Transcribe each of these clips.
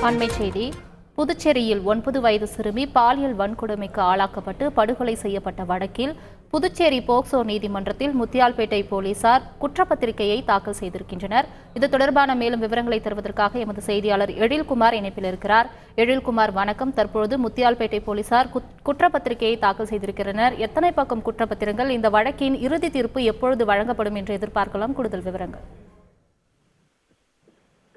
அண்மைச் செய்தி. புதுச்சேரியில் 9 வயது சிறுமி பாலியல் வன்கொடுமைக்கு ஆளாக்கப்பட்டு படுகொலை செய்யப்பட்ட வழக்கில் புதுச்சேரி போக்சோ நீதிமன்றத்தில் முத்தியால்பேட்டை போலீசார் குற்றப்பத்திரிகையை தாக்கல் செய்திருக்கின்றனர். இது தொடர்பான மேலும் விவரங்களை தருவதற்காக எமது செய்தியாளர் எழில்குமார் இணைப்பில் இருக்கிறார். எழில்குமார், வணக்கம். தற்பொழுது முத்தியால்பேட்டை போலீசார் குற்றப்பத்திரிகையை தாக்கல் செய்திருக்கிறனர். எத்தனை பக்கம் குற்றப்பத்திரங்கள்? இந்த வழக்கின் இறுதி தீர்ப்பு எப்பொழுது வழங்கப்படும் என்று எதிர்பார்க்கலாம்? கூடுதல் விவரங்கள்.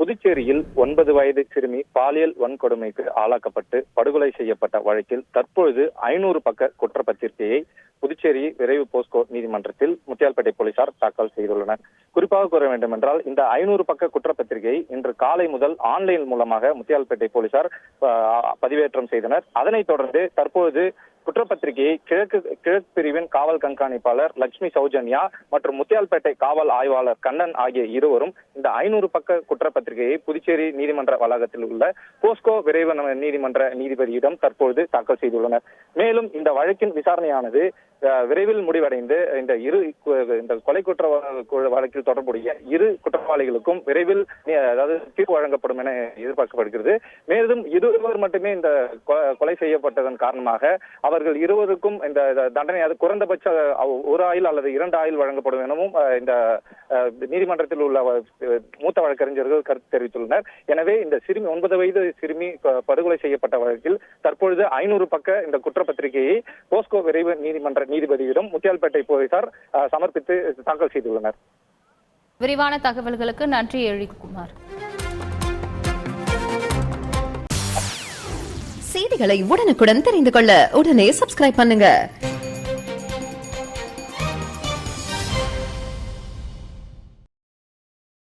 புதுச்சேரியில் 9 வயது சிறுமி பாலியல் வன்கொடுமைக்கு ஆளாக்கப்பட்டு படுகொலை செய்யப்பட்ட வழக்கில் தற்பொழுது 500 பக்க குற்றப்பத்திரிகையை புதுச்சேரி விரைவு போஸ்கோ நீதிமன்றத்தில் முத்தியால்பேட்டை போலீசார் தாக்கல் செய்துள்ளனர். குறிப்பாக கூற வேண்டும் என்றால், இந்த 500 பக்க குற்றப்பத்திரிகை இன்று காலை முதல் ஆன்லைன் மூலமாக முத்தியால்பேட்டை போலீசார் பதிவேற்றம் செய்தனர். அதனைத் தொடர்ந்து தற்பொழுது குற்றப்பத்திரிகையை கிழக்கு பிரிவின் காவல் கண்காணிப்பாளர் லட்சுமி சௌஜன்யா மற்றும் முத்தியால்பேட்டை காவல் ஆய்வாளர் கண்ணன் ஆகிய இருவரும் இந்த 500 பக்க குற்றப்பத்திரிகையை புதுச்சேரி நீதிமன்ற வளாகத்தில் உள்ள போஸ்கோ விரைவு நீதிமன்ற நீதிபதியிடம் தற்பொழுது தாக்கல் செய்துள்ளனர். மேலும் இந்த வழக்கின் விசாரணையானது விரைவில் முடிவடைந்து இந்த கொலை குற்ற வழக்கில் தொடர்புடைய இரு குற்றவாளிகளுக்கும் விரைவில் தீர்ப்பு வழங்கப்படும் என எதிர்பார்க்கப்படுகிறது. மேலும் இருவர் மட்டுமே இந்த கொலை செய்யப்பட்டதன் காரணமாக அவர்கள் இருவருக்கும் இந்த தண்டனை குறைந்தபட்ச 1 ஆயுள் அல்லது 2 ஆயுள் வழங்கப்படும் எனவும் இந்த நீதிமன்றத்தில் உள்ள மூத்த வழக்கறிஞர்கள் கருத்து தெரிவித்துள்ளனர். எனவே இந்த 9 வயது சிறுமி படுகொலை செய்யப்பட்ட வழக்கில் தற்பொழுது 500 பக்க இந்த குற்றப்பத்திரிகையை போஸ்கோ விரைவு நீதிமன்ற நீதிபதியிடம் முத்தியால்பேட்டை போலீசார் சமர்ப்பித்து தாக்கல் செய்துள்ளனர். விரிவான தகவல்களுக்கு நன்றி எழில்குமார். செய்திகளை உடனுக்குடன் தெரிந்து கொள்ள உடனே சப்ஸ்கிரைப் பண்ணுங்க.